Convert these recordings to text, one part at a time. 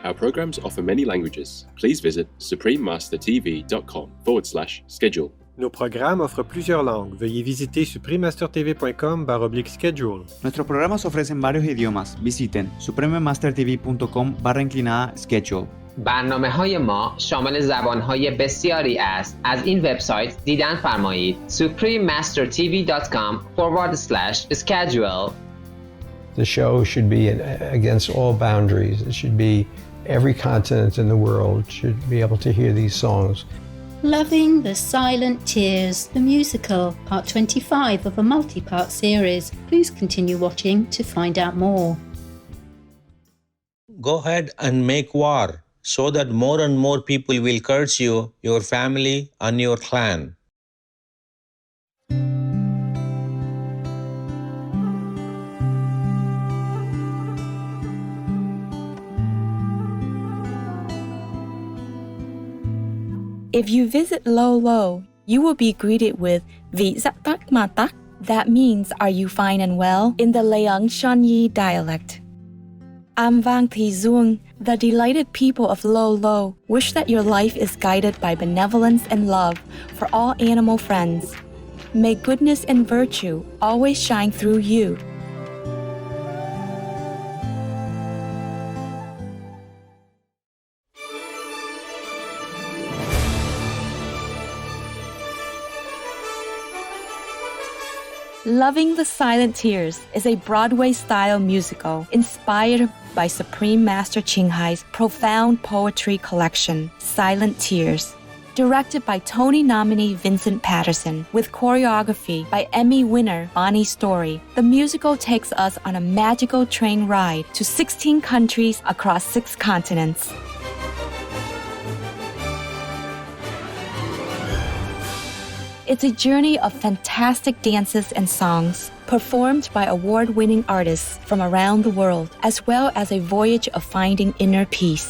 Our programs offer many languages. Please visit suprememastertv.com/schedule. Nos programas offrent plusieurs langues. Veuillez visiter suprememastertv.com/schedule. Nuestros programas ofrecen varios idiomas. Visiten suprememastertv.com/schedule. برنامه‌های ما شامل زبان‌های بسیاری است. از این وبسایت دیدن فرمایید suprememastertv.com/schedule. The show should be against all boundaries. It should be every continent in the world should be able to hear these songs. Loving the Silent Tears, the musical, part 25 of a multi-part series. Please continue watching to find out more. Go ahead and make war so that more and more people will curse you, your family, and your clan. If you visit Lo Lo, you will be greeted with Vị Giác Tắc Ma Tắc. That means, are you fine and well, in the Leung Shanyi dialect. Am Vang Thi Duong, the delighted people of Lo Lo, wish that your life is guided by benevolence and love for all animal friends. May goodness and virtue always shine through you. Loving the Silent Tears is a Broadway-style musical inspired by Supreme Master Ching Hai's profound poetry collection, Silent Tears. Directed by Tony nominee Vincent Patterson, with choreography by Emmy winner Bonnie Story, the musical takes us on a magical train ride to 16 countries across 6 continents. It's a journey of fantastic dances and songs, performed by award-winning artists from around the world, as well as a voyage of finding inner peace.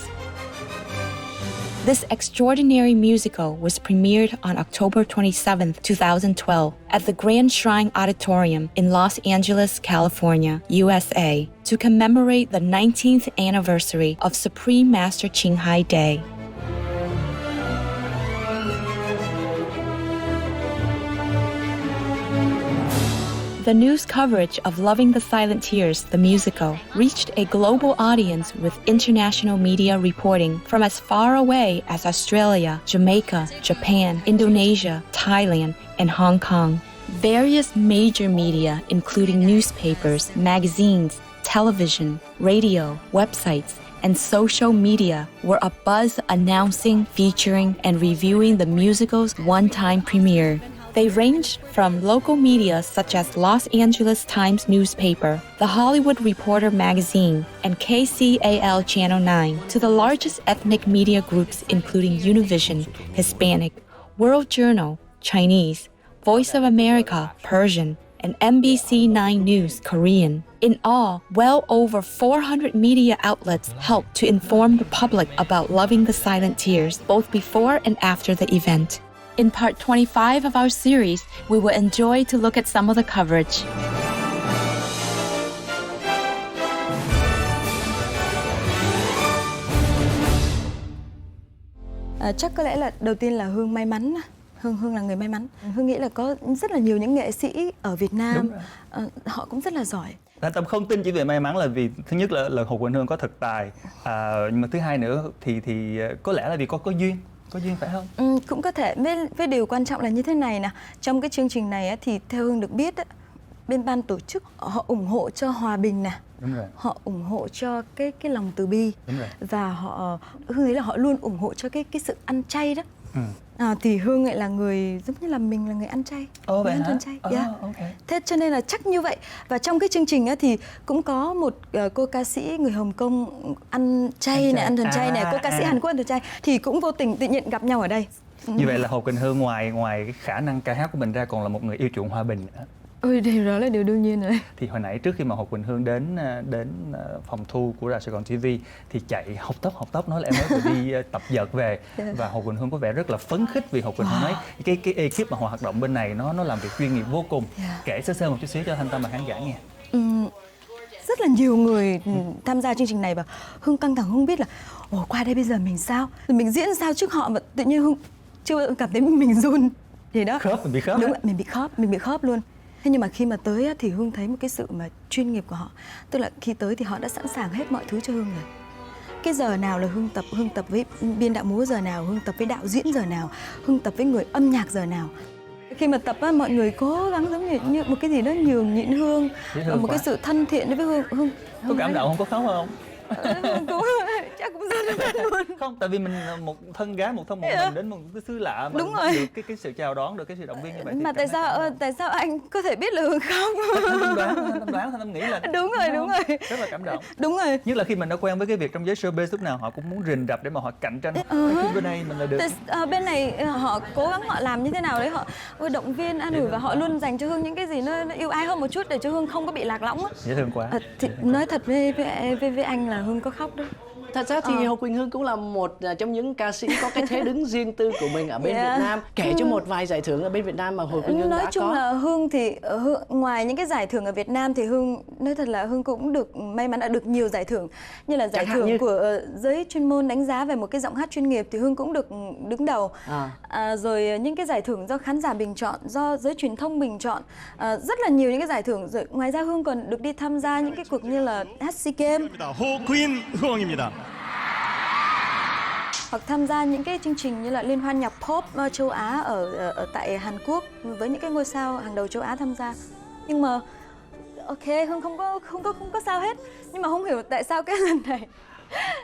This extraordinary musical was premiered on October 27, 2012, at the Grand Shrine Auditorium in Los Angeles, California, USA, to commemorate the 19th anniversary of Supreme Master Ching Hai Day. The news coverage of Loving the Silent Tears, the musical, reached a global audience with international media reporting from as far away as Australia, Jamaica, Japan, Indonesia, Thailand, and Hong Kong. Various major media, including newspapers, magazines, television, radio, websites, and social media, were abuzz announcing, featuring, and reviewing the musical's one-time premiere. They ranged from local media such as Los Angeles Times newspaper, The Hollywood Reporter magazine, and KCAL Channel 9, to the largest ethnic media groups including Univision, Hispanic, World Journal, Chinese, Voice of America, Persian, and NBC 9 News, Korean. In all, well over 400 media outlets helped to inform the public about Loving the Silent Tears, both before and after the event. In part 25 of our series, we will enjoy to look at some of the coverage. Chắc có lẽ là đầu tiên là Hương may mắn. Hương là người may mắn. Hương nghĩ là có rất là nhiều những nghệ sĩ ở Việt Nam, họ cũng rất là giỏi. Tâm không tin chỉ về may mắn là vì thứ nhất là Hồ Quỳnh Hương có thực tài, nhưng mà thứ hai nữa thì có lẽ là vì có duyên. Có duyên phải không? Cũng có thể. Với điều quan trọng là như thế này nè. Trong cái chương trình này thì theo Hương được biết, bên ban tổ chức họ ủng hộ cho hòa bình nè. Đúng rồi. Họ ủng hộ cho cái lòng từ bi. Đúng rồi. Và Hương nghĩ là họ luôn ủng hộ cho cái sự ăn chay đó. Thì Hương lại là người giống như là mình là người ăn chay. Vậy ăn hả? chay. Okay. Thế cho nên là chắc như vậy. Và trong cái chương trình thì cũng có một cô ca sĩ người Hồng Kông ăn chay này, ăn thuần chay này, cô ca sĩ Hàn Quốc ăn thuần chay thì cũng vô tình tự nhiên gặp nhau ở đây. Như vậy là Hồ Quỳnh Hương ngoài cái khả năng ca hát của mình ra còn là một người yêu chuộng hòa bình nữa. Điều đó là điều đương nhiên rồi. Thì hồi nãy trước khi mà Hồ Quỳnh Hương đến phòng thu của Đài Sài Gòn TV thì chạy học tốc nói là em mới vừa đi tập vợt về. Và Hồ Quỳnh Hương có vẻ rất là phấn khích vì Hồ Quỳnh Hương nói cái ekip mà hoạt động bên này nó làm việc chuyên nghiệp vô cùng. Kể sơ một chút xíu cho Thanh Tâm và khán giả nghe. rất là nhiều người tham gia chương trình này và Hương căng thẳng, không biết là qua đây bây giờ mình sao, rồi mình diễn sao trước họ, và tự nhiên Hương chưa bao giờ cảm thấy mình run gì đó. Khớp, mình bị khớp. Đúng, mình bị khớp luôn. Thế nhưng mà khi mà tới á, thì Hương thấy một cái sự mà chuyên nghiệp của họ, tức là khi tới thì họ đã sẵn sàng hết mọi thứ cho Hương rồi. Cái giờ nào là Hương tập với biên đạo múa giờ nào, Hương tập với đạo diễn giờ nào, Hương tập với người âm nhạc giờ nào. Khi mà tập á, mọi người cố gắng giống như một cái gì đó nhường nhịn Hương, một cái sự thân thiện đối với Hương. Có cảm động không, có khóc không? Cũng chắc cũng rất là luôn. Không, tại vì mình một thân gái, một thân một mình đến một cái xứ lạ mà đúng rồi. Được cái sự chào đón, được cái sự động viên như vậy. Mà tại sao anh có thể biết là Hương khóc? Tâm đoán thôi, tâm nghĩ là đúng rồi. Rất là cảm động. Đúng rồi. Nhất là khi mình đã quen với cái việc trong giới showbiz, lúc nào họ cũng muốn rình rập để mà họ cạnh tranh. Khi bên đây mình là được. Bên này họ cố gắng họ làm như thế nào đấy, họ động viên an ủi và họ luôn dành cho Hương những cái gì nó yêu ái hơn một chút để cho Hương không có bị lạc lõng á. Dễ thương quá. Thì nói thật với anh là Hương có khóc đó. Thật ra thì Hồ Quỳnh Hương cũng là một trong những ca sĩ có cái thế đứng riêng tư của mình ở bên Việt Nam. Kể cho một vài giải thưởng ở bên Việt Nam mà Hồ Quỳnh Hương đã có. Nói chung là Hương thì ngoài những cái giải thưởng ở Việt Nam thì Hương nói thật là Hương cũng được may mắn đã được nhiều giải thưởng, như là giải thưởng của giới chuyên môn đánh giá về một cái giọng hát chuyên nghiệp thì Hương cũng được đứng đầu. Rồi những cái giải thưởng do khán giả bình chọn, do giới truyền thông bình chọn, rất là nhiều những cái giải thưởng. Rồi ngoài ra Hương còn được đi tham gia những cái cuộc như là SEA Games. Hoặc tham gia những cái chương trình như là liên hoan nhạc pop châu Á ở tại Hàn Quốc với những cái ngôi sao hàng đầu châu Á tham gia. Nhưng mà ok, Hương không có sao hết. Nhưng mà không hiểu tại sao cái lần này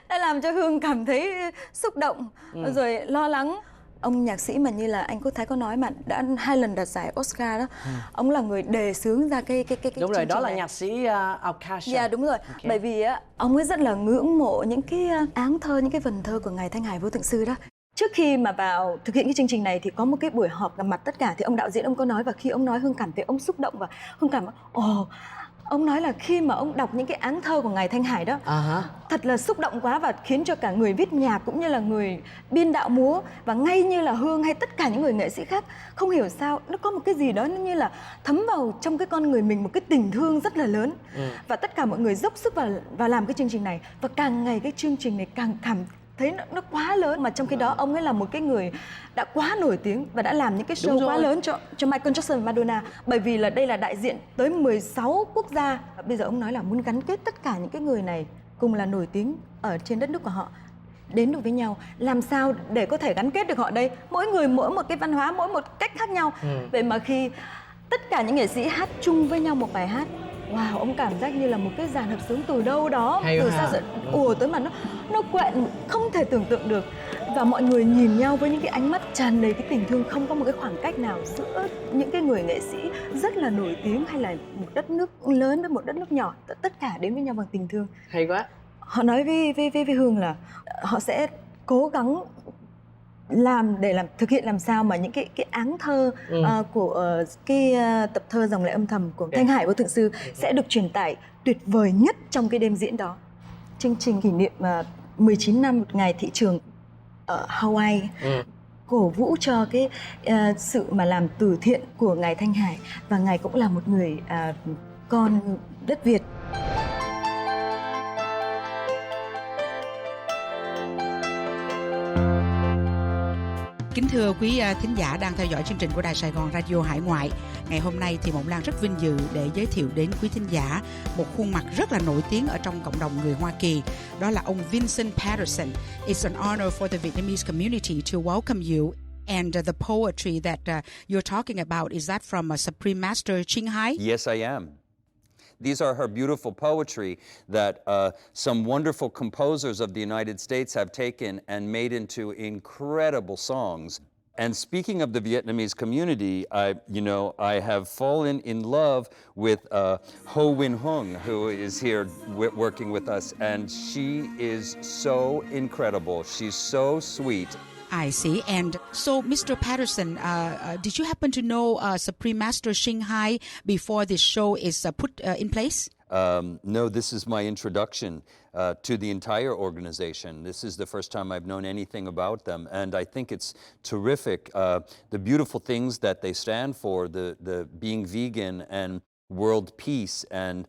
đã làm cho Hương cảm thấy xúc động rồi lo lắng. Ông nhạc sĩ mà như là anh Quốc Thái có nói mà đã 2 lần đạt giải Oscar đó, ông là người đề xướng ra cái đúng rồi, đó là này. nhạc sĩ Akasha. Dạ đúng rồi. Bởi vì ông ấy rất là ngưỡng mộ những cái áng thơ, những cái vần thơ của ngài Thanh Hải Vô Thượng Sư đó. Trước khi mà vào thực hiện cái chương trình này thì có một cái buổi họp gặp mặt tất cả, thì ông đạo diễn ông có nói, và khi ông nói Hương cảm thấy ông xúc động và Hương cảm ông nói là khi mà ông đọc những cái áng thơ của ngài Thanh Hải đó, thật là xúc động quá và khiến cho cả người viết nhạc cũng như là người biên đạo múa và ngay như là Hương hay tất cả những người nghệ sĩ khác, không hiểu sao nó có một cái gì đó nó như là thấm vào trong cái con người mình, một cái tình thương rất là lớn. Và tất cả mọi người dốc sức vào làm cái chương trình này, và càng ngày cái chương trình này càng cảm thấy nó quá lớn. Mà trong khi đó ông ấy là một cái người đã quá nổi tiếng và đã làm những cái show quá lớn cho Michael Jackson và Madonna, bởi vì là đây là đại diện tới 16 quốc gia. Bây giờ ông nói là muốn gắn kết tất cả những cái người này cùng là nổi tiếng ở trên đất nước của họ đến được với nhau, làm sao để có thể gắn kết được họ đây, mỗi người mỗi một cái văn hóa, mỗi một cách khác nhau. Vậy mà khi tất cả những nghệ sĩ hát chung với nhau một bài hát, wow, ông cảm giác như là một cái dàn hợp xướng từ đâu đó, từ xa ùa tới mà nó quện không thể tưởng tượng được. Và mọi người nhìn nhau với những cái ánh mắt tràn đầy cái tình thương, không có một cái khoảng cách nào giữa những cái người nghệ sĩ rất là nổi tiếng hay là một đất nước lớn với một đất nước nhỏ, tất cả đến với nhau bằng tình thương. Hay quá. Họ nói với Hương là họ sẽ cố gắng thực hiện làm sao mà những cái áng thơ của cái tập thơ Dòng Lệ Âm Thầm của Thanh Hải Vô Thượng Sư sẽ được truyền tải tuyệt vời nhất trong cái đêm diễn đó. Chương trình kỷ niệm 19 năm một ngày thị trường ở Hawaii, cổ vũ cho cái sự mà làm từ thiện của ngài Thanh Hải, và ngài cũng là một người con đất Việt. Kính thưa quý thính giả đang theo dõi chương trình của Đài Sài Gòn Radio Hải Ngoại. Ngày hôm nay thì Mộng Lan rất vinh dự để giới thiệu đến quý thính giả một khuôn mặt rất là nổi tiếng ở trong cộng đồng người Hoa Kỳ. Đó là ông Vincent Patterson. It's an honor for the Vietnamese community to welcome you. And the poetry that you're talking about, is that from Supreme Master Ching Hai? Yes, I am. These are her beautiful poetry that some wonderful composers of the United States have taken and made into incredible songs. And speaking of the Vietnamese community, I have fallen in love with Ho Win Hung, who is here working with us, and she is so incredible. She's so sweet. I see. And so, Mr. Patterson, did you happen to know Supreme Master Ching Hai before this show is put in place? No, this is my introduction to the entire organization. This is the first time I've known anything about them, and I think it's terrific. The beautiful things that they stand for, the being vegan and world peace and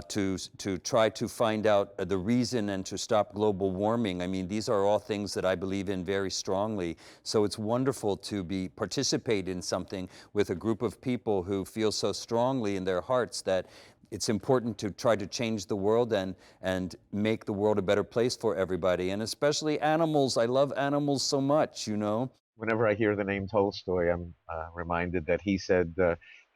to try to find out the reason and to stop global warming. I mean, these are all things that I believe in very strongly. So it's wonderful to participate in something with a group of people who feel so strongly in their hearts that it's important to try to change the world and make the world a better place for everybody, and especially animals. I love animals so much, you know. Whenever I hear the name Tolstoy, I'm reminded that he said,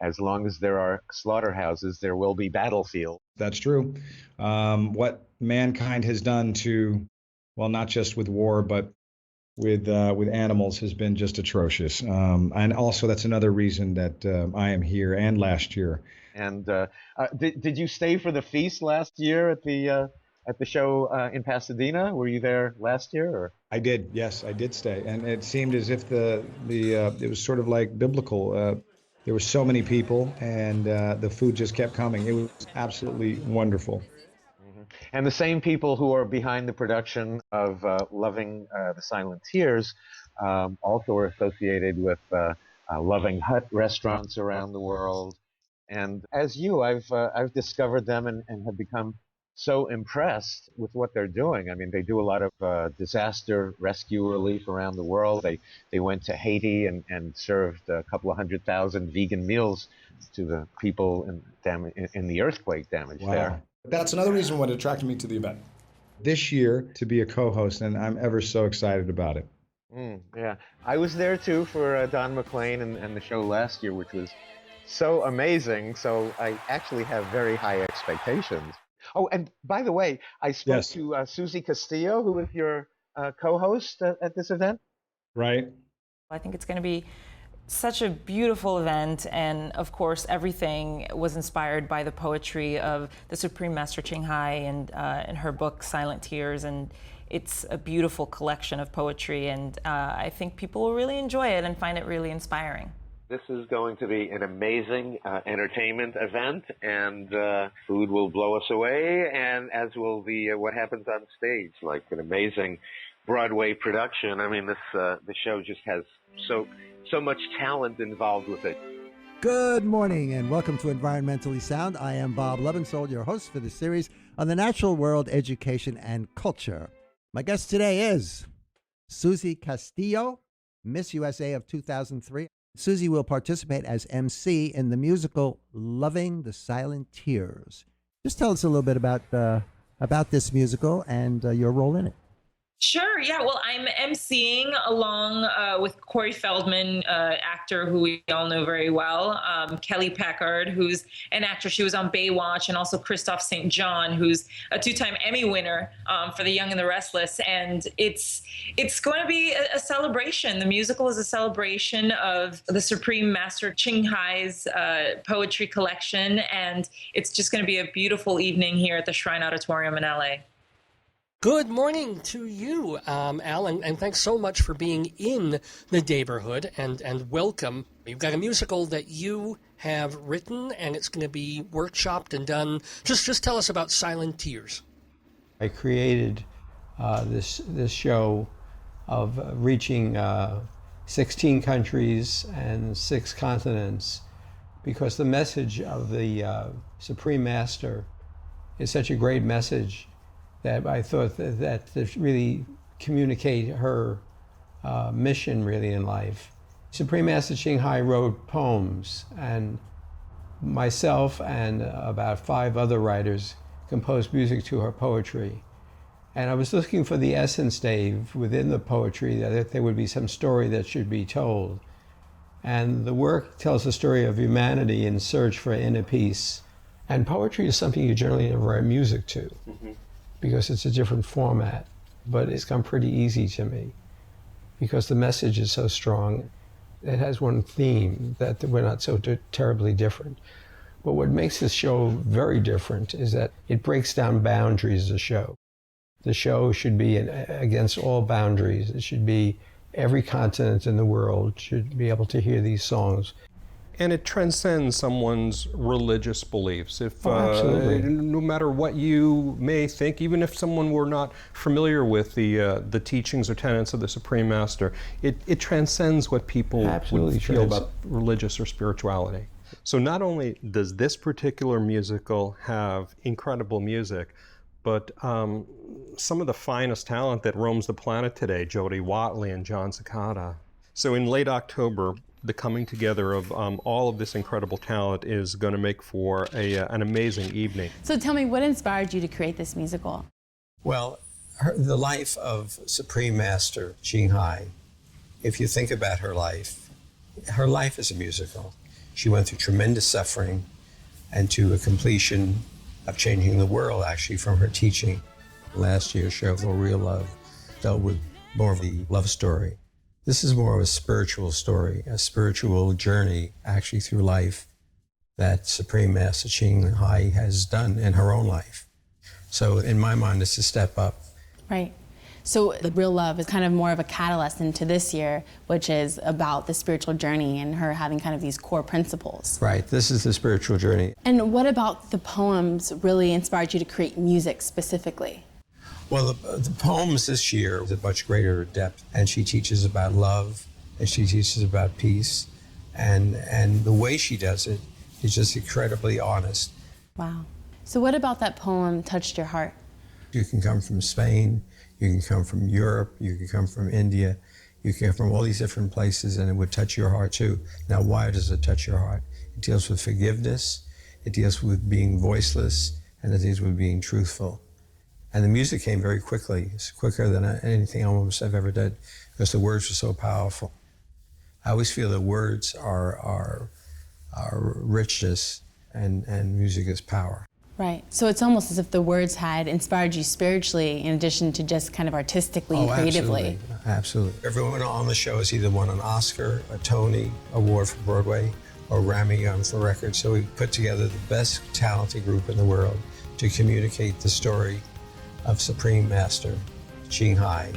as long as there are slaughterhouses, there will be battlefields. That's true. What mankind has done to, well, not just with war, but with animals has been just atrocious. And also that's another reason that I am here, and last year. And did you stay for the feast last year at the show in Pasadena? Were you there last year? Or? I did. Yes, I did stay, and it seemed as if it was sort of like biblical. There were so many people, and the food just kept coming. It was absolutely wonderful. Mm-hmm. And the same people who are behind the production of Loving the Silent Tears also are associated with Loving Hut restaurants around the world. And as you, I've discovered them and have become so impressed with what they're doing. I mean, they do a lot of disaster rescue relief around the world. They went to Haiti and served a couple of 100,000 vegan meals to the people in the earthquake damage there. That's another reason what attracted me to the event. This year, to be a co-host, and I'm ever so excited about it. Yeah, I was there too for Don McLean and the show last year, which was so amazing. So I actually have very high expectations. Oh, and by the way, I spoke to Susie Castillo, who is your co-host at this event. Right. I think it's going to be such a beautiful event, and of course everything was inspired by the poetry of the Supreme Master Ching Hai and in her book Silent Tears, and it's a beautiful collection of poetry, and I think people will really enjoy it and find it really inspiring. This is going to be an amazing entertainment event, and food will blow us away, and as will the what happens on stage, like an amazing Broadway production. I mean, the show just has so much talent involved with it. Good morning, and welcome to Environmentally Sound. I am Bob Levensold, your host for the series on the natural world, education, and culture. My guest today is Susie Castillo, Miss USA of 2003. Susie will participate as MC in the musical Loving the Silent Tears. Just tell us a little bit about this musical and your role in it. Sure. Yeah. Well, I'm emceeing along with Corey Feldman, actor who we all know very well, Kelly Packard, who's an actress. She was on Baywatch, and also Christoph St. John, who's a two-time Emmy winner for The Young and the Restless. And it's going to be a celebration. The musical is a celebration of the Supreme Master Ching Hai's poetry collection, and it's just going to be a beautiful evening here at the Shrine Auditorium in LA. Good morning to you, Al, and thanks so much for being in the neighborhood, and welcome. You've got a musical that you have written, and it's going to be workshopped and done. Just tell us about Silent Tears. I created this show of reaching 16 countries and 6 continents because the message of the Supreme Master is such a great message that I thought that to really communicate her mission really in life. Supreme Master Ching Hai wrote poems, and myself and about 5 other writers composed music to her poetry. And I was looking for the essence, Dave, within the poetry, that there would be some story that should be told. And the work tells the story of humanity in search for inner peace. And poetry is something you generally never write music to. Mm-hmm. Because it's a different format, but it's come pretty easy to me because the message is so strong. It has one theme that we're not so terribly different. But what makes this show very different is that it breaks down boundaries of the show. The show should be against all boundaries. It should be every continent in the world should be able to hear these songs. And it transcends someone's religious beliefs. If no matter what you may think, even if someone were not familiar with the teachings or tenets of the Supreme Master, it transcends what people would feel about religious or spirituality. So not only does this particular musical have incredible music, but some of the finest talent that roams the planet today, Jody Watley and John Cicada. So in late October, the coming together of all of this incredible talent is going to make for an amazing evening. So tell me, what inspired you to create this musical? Well, the life of Supreme Master Ching Hai, if you think about her life is a musical. She went through tremendous suffering and to a completion of changing the world, actually, from her teaching. Last year's show, For Real Love, dealt with more of the love story. This is more of a spiritual story, a spiritual journey, actually, through life that Supreme Master Ching Hai has done in her own life. So in my mind, it's a step up. Right. So The Real Love is kind of more of a catalyst into this year, which is about the spiritual journey and her having kind of these core principles. Right, this is the spiritual journey. And what about the poems really inspired you to create music specifically? Well, the poems this year is a much greater depth, and she teaches about love, and she teaches about peace, and the way she does it is just incredibly honest. Wow. So what about that poem touched your heart? You can come from Spain, you can come from Europe, you can come from India, you can come from all these different places, and it would touch your heart too. Now, why does it touch your heart? It deals with forgiveness, it deals with being voiceless, and it deals with being truthful. And the music came very quickly. It's quicker than anything almost I've ever did, because the words were so powerful. I always feel that words are richness, and music is power. Right. So it's almost as if the words had inspired you spiritually in addition to just kind of artistically and creatively. Absolutely. Everyone on the show has either won an Oscar, a Tony Award for Broadway, or Grammy on for record. So we put together the best talented group in the world to communicate the story of Supreme Master Ching Hai.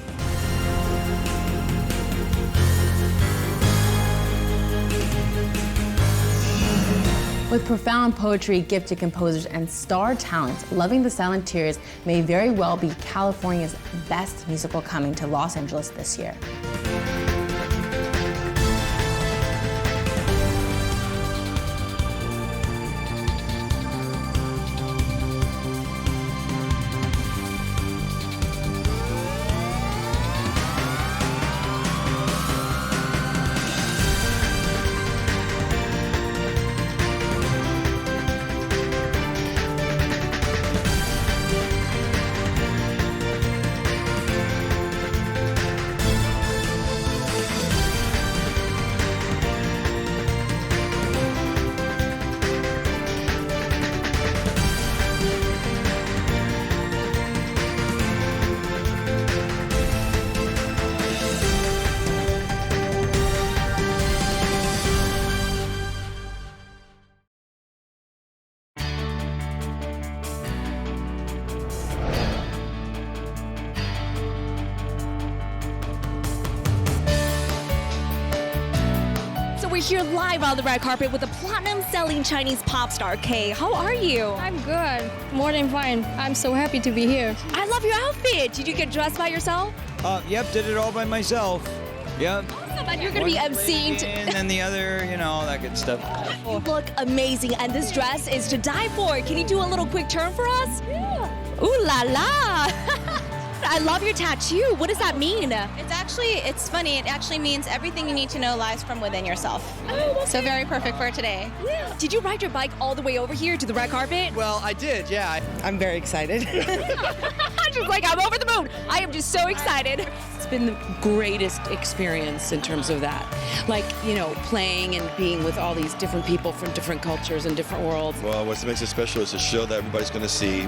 With profound poetry, gifted composers, and star talent, Loving the Silent Tears may very well be California's best musical coming to Los Angeles this year. We're here live on the red carpet with the platinum-selling Chinese pop star Kay. How are you? I'm good. More than fine. I'm so happy to be here. I love your outfit. Did you get dressed by yourself? Yep, did it all by myself. Yep. Awesome, and you're going to be emceeing. And then the other, all that good stuff. You look amazing, and this dress is to die for. Can you do a little quick turn for us? Yeah. Ooh la la. I love your tattoo. What does that mean? It's funny. It actually means everything you need to know lies from within yourself. Oh, so very perfect for today. Yeah. Did you ride your bike all the way over here to the red carpet? Well, I did, yeah. I'm very excited. I'm over the moon. I am just so excited. It's been the greatest experience in terms of that. Playing and being with all these different people from different cultures and different worlds. Well, what makes it special is a show that everybody's going to see.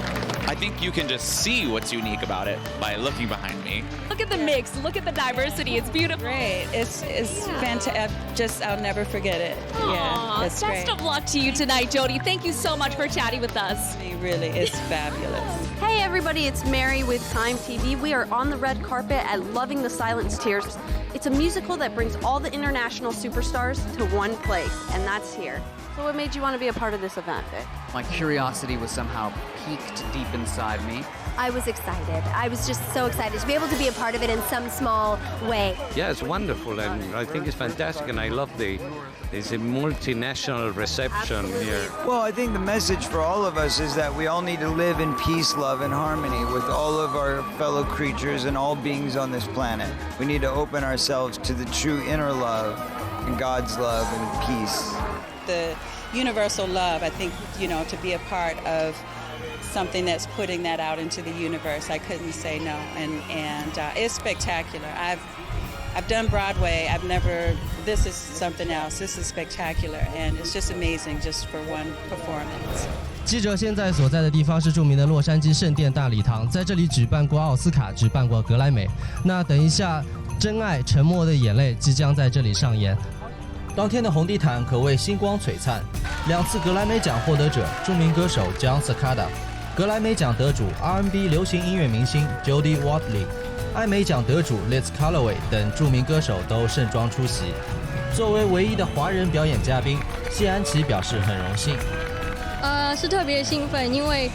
I think you can just see what's unique about it by looking behind me. Look at the mix. Look at the diversity. It's beautiful. Great. It's fantastic. I'll never forget it. Aww, yeah, it's best of luck to you tonight, Jody. Thank you so much for chatting with us. It really is fabulous. Hey everybody, it's Mary with Time TV. We are on the red carpet at Loving the Silent Tears. It's a musical that brings all the international superstars to one place, and that's here. So what made you want to be a part of this event, Vic? My curiosity was somehow piqued deep inside me. I was excited. I was just so excited to be able to be a part of it in some small way. Yeah, it's wonderful, and I think it's fantastic, and I love it's a multinational reception here. Well, I think the message for all of us is that we all need to live in peace, love, and harmony with all of our fellow creatures and all beings on this planet. We need to open ourselves to the true inner love and God's love and peace. The universal love, I think, to be a part of something that's putting that out into the universe, I couldn't say no, and it's spectacular. I've done Broadway. This is something else. This is spectacular, and it's just amazing just for one performance. 记者现在所在的地方是著名的洛杉矶圣殿大礼堂，在这里举办过奥斯卡，举办过格莱美。那等一下，《真爱沉默的眼泪》即将在这里上演。当天的红地毯可谓星光璀璨，2次格莱美奖获得者著名歌手 John Cicada， 格莱美奖得主 R&B 流行音乐明星 Jody Watley， 艾美奖得主 Liz Calloway 等著名歌手都盛装出席。作为唯一的华人表演嘉宾，谢安琪表示很荣幸。是特别兴奋，因为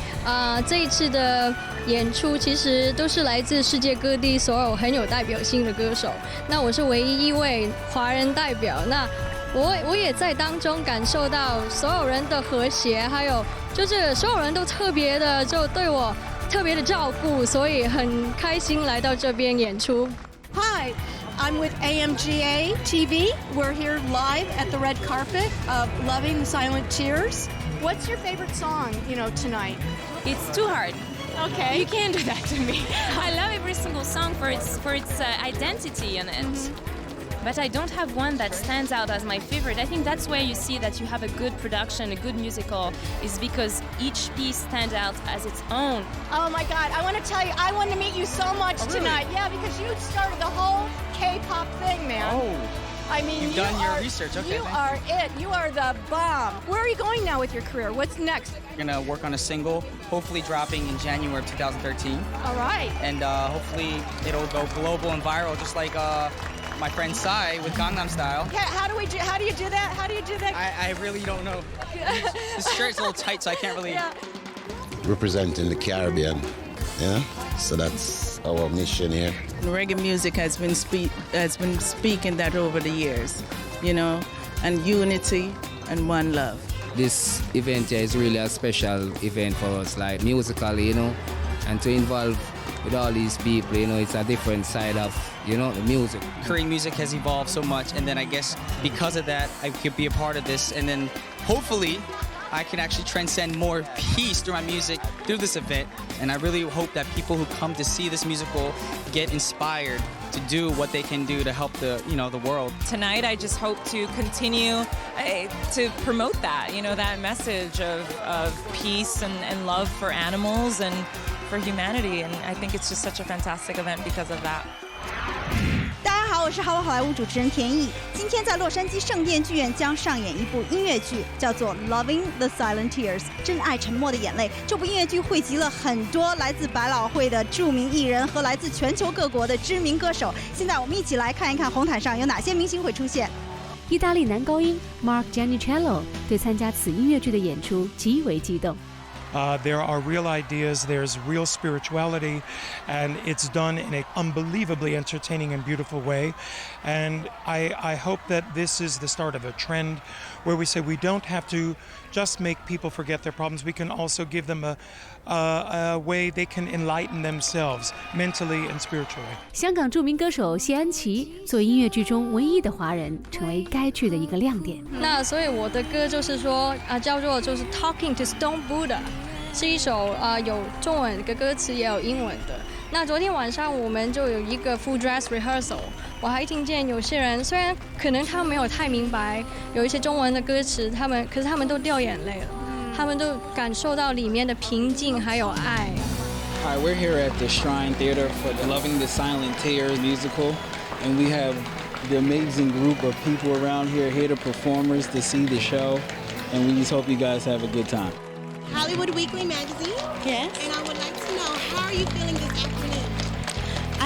这一次的演出其实都是来自世界各地所有很有代表性的歌手，那我是唯一一位华人代表，那我也在当中感受到所有人的和谐，还有就是所有人都特别的就对我特别的照顾，所以很开心来到这边演出。Hi, I'm with AMGA TV. We're here live at the red carpet of Loving the Silent Tears. What's your favorite song, tonight? It's too hard. Okay. You can't do that to me. I love every single song for its identity in it. But I don't have one that stands out as my favorite. I think that's where you see that you have a good production, a good musical, is because each piece stands out as its own. Oh my God, I want to tell you, I want to meet you so much tonight. Yeah, because you started the whole K-pop thing, man. Oh. I mean, You've done your research. Okay, you are it. You are the bomb. Where are you going now with your career? What's next? We're gonna work on a single, hopefully dropping in January of 2013. All right. And hopefully it'll go global and viral, just like my friend Psy with Gangnam Style. Yeah. How do you do that? How do you do that? I really don't know. This shirt's a little tight, so I can't really. Yeah. Representing the Caribbean, so that's our mission here. Reggae music has been speaking that over the years, and unity and one love. This event here is really a special event for us, like musically, and to involve with all these people, it's a different side of, the music. Korean music has evolved so much, and then I guess because of that, I could be a part of this, and then hopefully I can actually transcend more peace through my music through this event. And I really hope that people who come to see this musical get inspired to do what they can do to help the world. Tonight, I just hope to continue to promote that, that message of peace and love for animals and for humanity. And I think it's just such a fantastic event because of that. 大家好，我是好好莱坞主持人田艺。今天在洛杉矶圣殿剧院将上演一部音乐剧，叫做《Loving the Silent Tears》真爱沉默的眼泪。这部音乐剧汇集了很多来自百老汇的著名艺人和来自全球各国的知名歌手。现在我们一起来看一看红毯上有哪些明星会出现。意大利男高音 Mark Giannicello 对参加此音乐剧的演出极为激动。There are real ideas, there's real spirituality, and it's done in an unbelievably entertaining and beautiful way. And I hope that this is the start of a trend where we say we don't have to just make people forget their problems. We can also give them a way they can enlighten themselves mentally and spiritually. 香港著名歌手谢安琪作为音乐剧中唯一的华人，成为该剧的一个亮点。那所以我的歌就是说叫做就是 Talking to Stone Buddha， 是一首有中文的歌词也有英文的。那昨天晚上我们就有一个 full dress rehearsal， 我还听见有些人虽然可能他们没有太明白有一些中文的歌词，可是他们都掉眼泪了，他们都感受到里面的平静还有爱。Hi, we're here at the Shrine Theater for the Loving the Silent Tears musical, and we have the amazing group of people around here to performers to see the show, and we just hope you guys have a good time. Hollywood Weekly magazine. Yes. And I would like to know, how are you feeling this afternoon?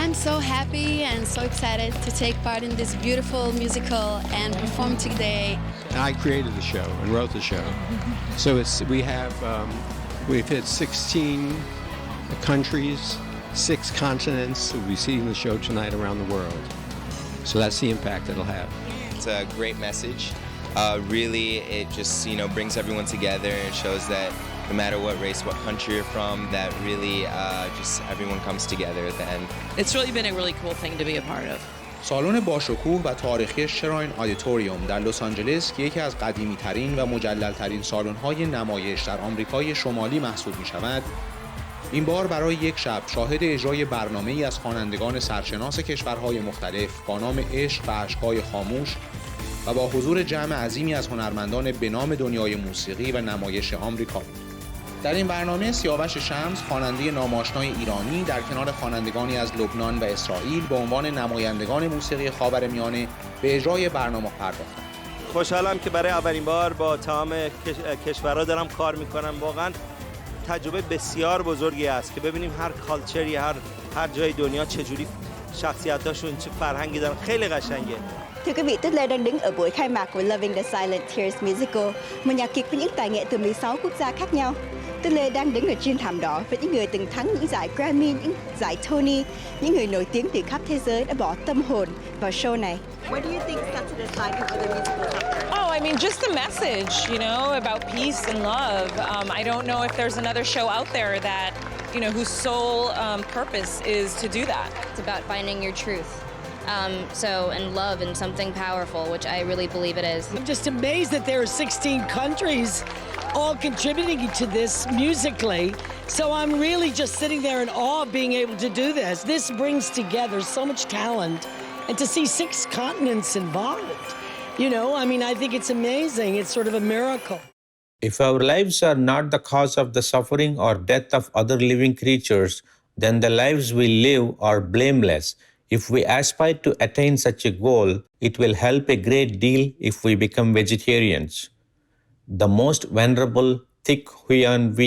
I'm so happy and so excited to take part in this beautiful musical and perform today. I created the show and wrote the show. So we've hit 16 countries, 6 continents. We'll be seeing the show tonight around the world. So that's the impact it'll have. It's a great message. Really, it just brings everyone together and shows that no matter what race, what country you're from, that really just everyone comes together at the end. It's really been a really cool thing to be a part of. سالن باشکوه و تاریخی شراین آدیتوریوم در لس آنجلس که یکی از قدیمی‌ترین و مجلل‌ترین سالن‌های نمایش در آمریکای شمالی محسوب می‌شود، این بار برای یک شب شاهد اجرای برنامه‌ای از خوانندگان سرشناس کشورهای مختلف با نام عشق و اشک‌های خاموش و با حضور جمع عظیمی از هنرمندان به نام دنیای موسیقی و نمایش آمریکا بود. در این برنامه سیاوش شمس خواننده ناماشنای ایرانی در کنار خوانندگانی از لبنان و اسرائیل به عنوان نمایندگان موسیقی خاورمیانه به اجرای برنامه پرداختند. خوشحالم که برای اولین بار با تمام کشورها دارم کار میکنم. واقعا تجربه بسیار بزرگی است که ببینیم هر کالچری هر جای دنیا چجوری شخصیتاشون چه فرهنگی دارن. خیلی قشنگه. Thưa quý vị, Tuyết Lê đang đứng ở buổi khai mạc của Loving the Silent Tears Musical, một nhạc kịch với những tài nghệ từ 16 quốc gia khác nhau. Tuyết Lê đang đứng ở trên thảm đỏ với những người từng thắng những giải Grammy, những giải Tony, những người nổi tiếng từ khắp thế giới đã bỏ tâm hồn vào show này. What do you think sets it aside from other musicals out there? Oh, I mean, just the message, about peace and love. I don't know if there's another show out there that, whose sole purpose is to do that. It's about finding your truth. And love and something powerful, which I really believe it is. I'm just amazed that there are 16 countries all contributing to this musically. So I'm really just sitting there in awe of being able to do this. This brings together so much talent, and to see 6 continents involved, I think it's amazing. It's sort of a miracle. If our lives are not the cause of the suffering or death of other living creatures, then the lives we live are blameless. If we aspire to attain such a goal, it will help a great deal if we become vegetarians. The most venerable Thich Huyen V,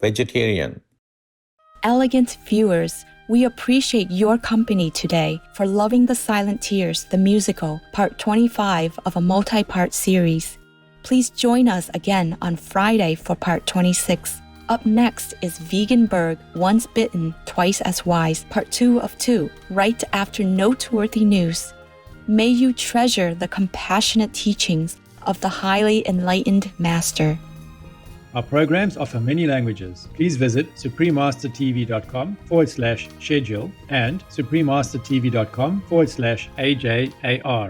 vegetarian. Elegant viewers, we appreciate your company today for Loving the Silent Tears, the musical, part 25 of a multi-part series. Please join us again on Friday for part 26. Up next is Veganburg, Once Bitten, Twice as Wise, Part 2 of 2, right after noteworthy news. May you treasure the compassionate teachings of the highly enlightened Master. Our programs offer many languages. Please visit suprememastertv.com/schedule and suprememastertv.com/AJAR.